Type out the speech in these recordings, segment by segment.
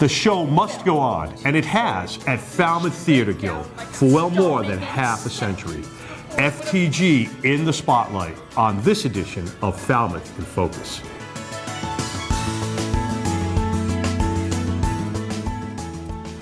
The show must go on, and it has at Falmouth Theatre Guild for well more than half a century. FTG in the spotlight on this edition of Falmouth in Focus.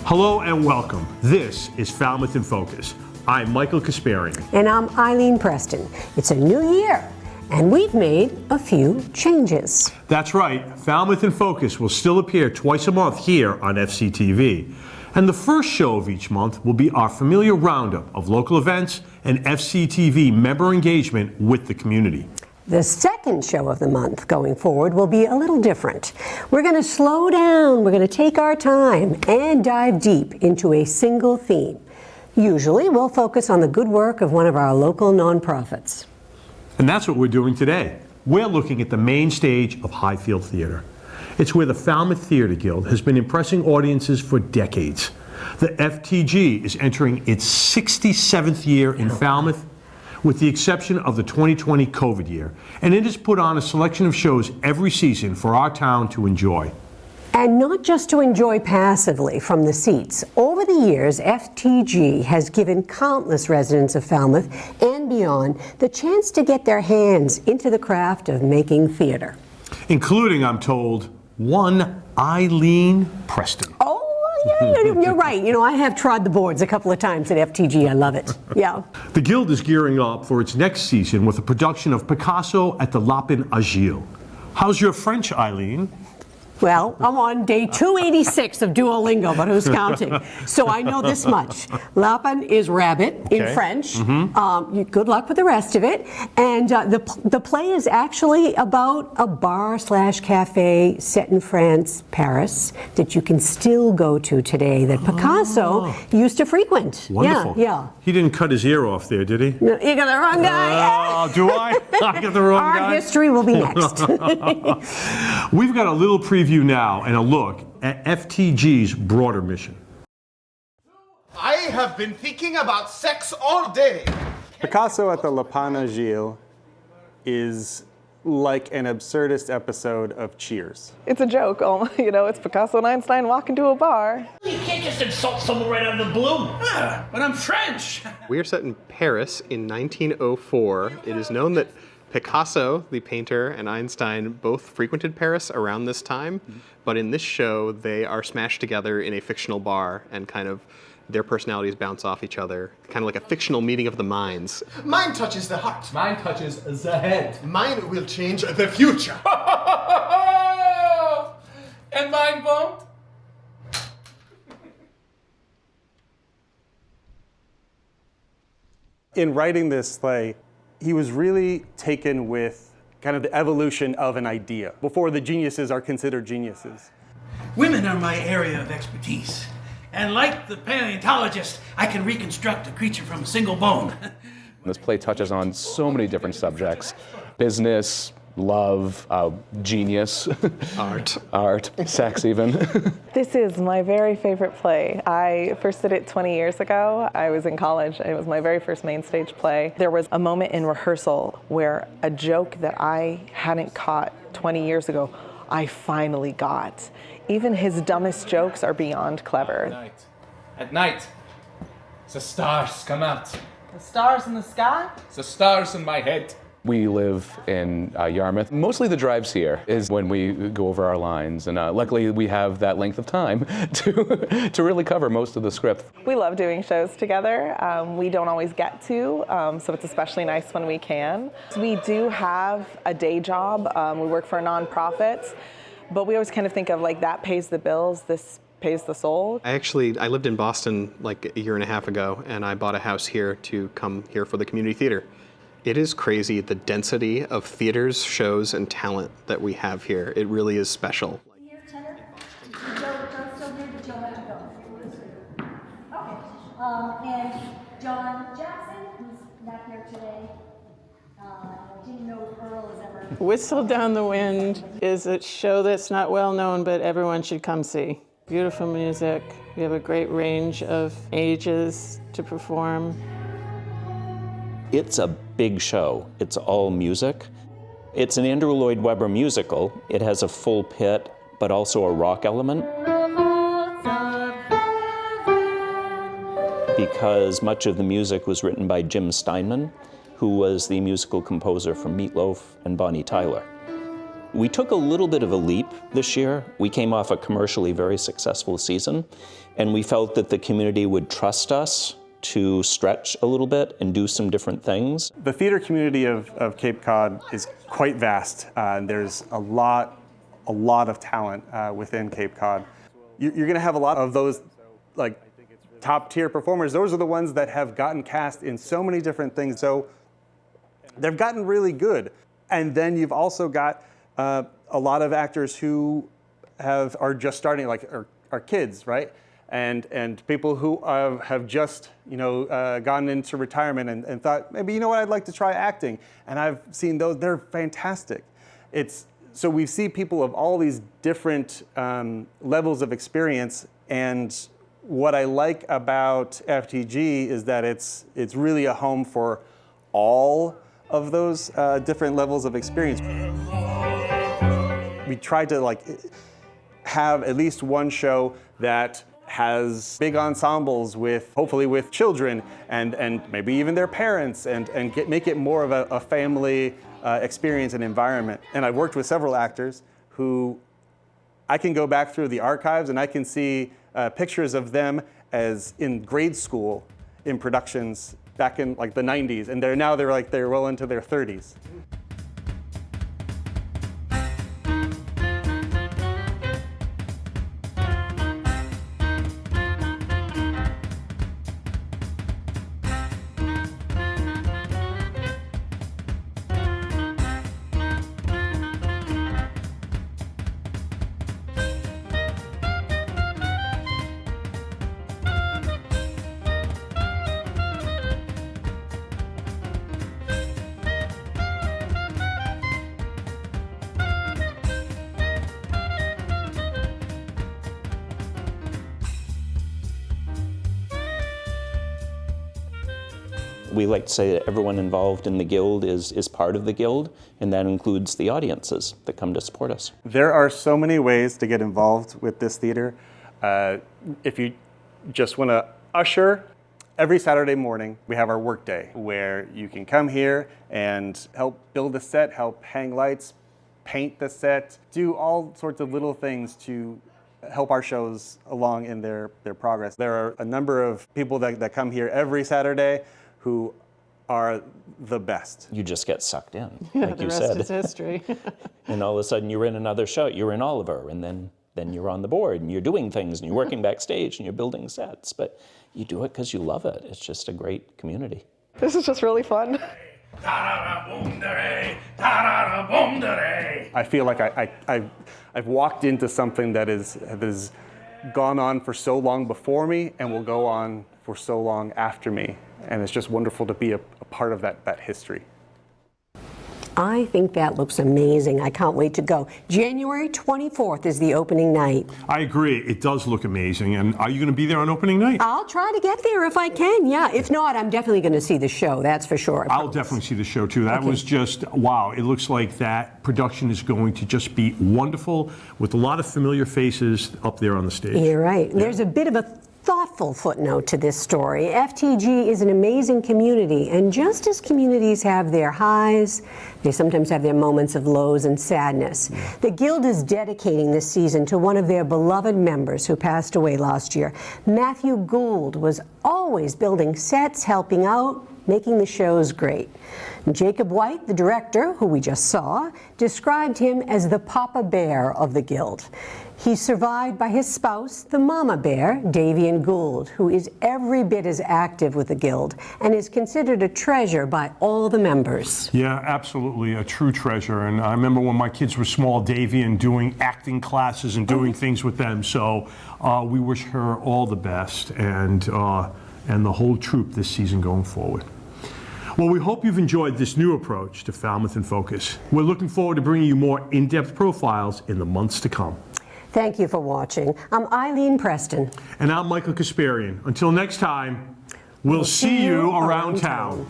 Hello and welcome. This is Falmouth in Focus. I'm Michael Kasparian. And I'm Eileen Preston. It's a new year, and we've made a few changes. That's right. Falmouth in Focus will still appear twice a month here on FCTV. And the first show of each month will be our familiar roundup of local events and FCTV member engagement with the community. The second show of the month going forward will be a little different. We're going to slow down, we're going to take our time and dive deep into a single theme. Usually we'll focus on the good work of one of our local nonprofits. And that's what we're doing today. We're looking at the main stage of Highfield Theatre. It's where the Falmouth Theatre Guild has been impressing audiences for decades. The FTG is entering its 67th year in Falmouth, with the exception of the 2020 COVID year, and it has put on a selection of shows every season for our town to enjoy. And not just to enjoy passively from the seats. Over the years, FTG has given countless residents of Falmouth and beyond the chance to get their hands into the craft of making theater. Including, I'm told, one Eileen Preston. Yeah, you're right. You know, I have trod the boards a couple of times at FTG. I love it. Yeah. The Guild is gearing up for its next season with a production of Picasso at the Lapin Agile. How's your French, Eileen? Well, I'm on day 286 of Duolingo, but who's counting? So I know this much. Lapin is rabbit in French. Good luck with the rest of it. And the play is actually about a bar/cafe set in France, Paris, that you can still go to today that Picasso used to frequent. Wonderful. Yeah. He didn't cut his ear off there, did he? No, you got the wrong guy. Oh, do I? I got the wrong guy? Our history will be next. We've got a little preview now and a look at FTG's broader mission. I have been thinking about sex all day. Picasso at the Lapin Agile is like an absurdist episode of Cheers. It's a joke, you know, it's Picasso and Einstein walk into a bar. You can't just insult someone right out of the blue. But I'm French. We are set in Paris in 1904. It is known that Picasso, the painter, and Einstein both frequented Paris around this time, but in this show, they are smashed together in a fictional bar and kind of their personalities bounce off each other, kind of like a fictional meeting of the minds. Mine touches the heart. Mine touches the head. Mine will change the future. And mine won't. In writing this play, he was really taken with kind of the evolution of an idea before the geniuses are considered geniuses. Women are my area of expertise. And like the paleontologist, I can reconstruct a creature from a single bone. This play touches on so many different subjects: business, love, genius, art, sex even. This is my very favorite play. I first did it 20 years ago. I was in college. It was my very first main stage play. There was a moment in rehearsal where a joke that I hadn't caught 20 years ago, I finally got. Even his dumbest jokes are beyond clever. At night, the stars come out. The stars in the sky? The stars in my head. We live in Yarmouth. Mostly the drives here is when we go over our lines, and luckily we have that length of time to really cover most of the script. We love doing shows together. We don't always get to, so it's especially nice when we can. We do have a day job. We work for a nonprofit, but we always kind of think of like that pays the bills, this pays the soul. I lived in Boston like a year and a half ago, and I bought a house here to come here for the community theater. It is crazy, the density of theaters, shows, and talent that we have here. It really is special. And John Jackson, who's not here today. I didn't know Earl is ever. Whistle Down the Wind is a show that's not well known, but everyone should come see. Beautiful music. We have a great range of ages to perform. It's a big show. It's all music. It's an Andrew Lloyd Webber musical. It has a full pit, but also a rock element. because much of the music was written by Jim Steinman, who was the musical composer for Meatloaf and Bonnie Tyler. We took a little bit of a leap this year. We came off a commercially very successful season, and we felt that the community would trust us to stretch a little bit and do some different things. The theater community of Cape Cod is quite vast. There's a lot of talent within Cape Cod. You're going to have a lot of those like top tier performers. Those are the ones that have gotten cast in so many different things. So they've gotten really good. And then you've also got a lot of actors who are just starting, like are kids, right? And people who have just gotten into retirement and thought, maybe, you know what, I'd like to try acting. And I've seen those, they're fantastic. So we see people of all these different levels of experience, and what I like about FTG is that it's really a home for all of those different levels of experience. We tried to have at least one show that has big ensembles hopefully with children and maybe even their parents and make it more of a family experience and environment. And I've worked with several actors who I can go back through the archives and I can see pictures of them as in grade school in productions back in the 90s, and they're well into their 30s. We like to say that everyone involved in the Guild is part of the Guild, and that includes the audiences that come to support us. There are so many ways to get involved with this theater. If you just want to usher, every Saturday morning we have our work day where you can come here and help build a set, help hang lights, paint the set, do all sorts of little things to help our shows along in their progress. There are a number of people that come here every Saturday who are the best. You just get sucked in, Yeah, like the you rest said. is history. And all of a sudden you're in another show, you're in Oliver, and then you're on the board, and you're doing things, and you're working backstage, and you're building sets, but you do it because you love it. It's just a great community. This is just really fun. I feel like I've walked into something that has gone on for so long before me and will go on for so long after me. And it's just wonderful to be a part of that history. I think that looks amazing. I can't wait to go. January 24th is the opening night. I agree. It does look amazing. And are you going to be there on opening night? I'll try to get there if I can, yeah. If not, I'm definitely going to see the show, that's for sure. I'll definitely see the show, too. That was just, wow. It looks like that production is going to just be wonderful with a lot of familiar faces up there on the stage. You're right. Yeah. There's a bit of a thoughtful footnote to this story. FTG is an amazing community, and just as communities have their highs, they sometimes have their moments of lows and sadness. The Guild is dedicating this season to one of their beloved members who passed away last year. Matthew Gould was always building sets, helping out, making the shows great. Jacob White, the director, who we just saw, described him as the Papa Bear of the Guild. He's survived by his spouse, the Mama Bear, Davian Gould, who is every bit as active with the Guild and is considered a treasure by all the members. Yeah, absolutely, a true treasure. And I remember when my kids were small, Davian doing acting classes and doing things with them. So we wish her all the best and the whole troupe this season going forward. Well, we hope you've enjoyed this new approach to Falmouth in Focus. We're looking forward to bringing you more in-depth profiles in the months to come. Thank you for watching. I'm Eileen Preston. And I'm Michael Kasparian. Until next time, we'll see you around town.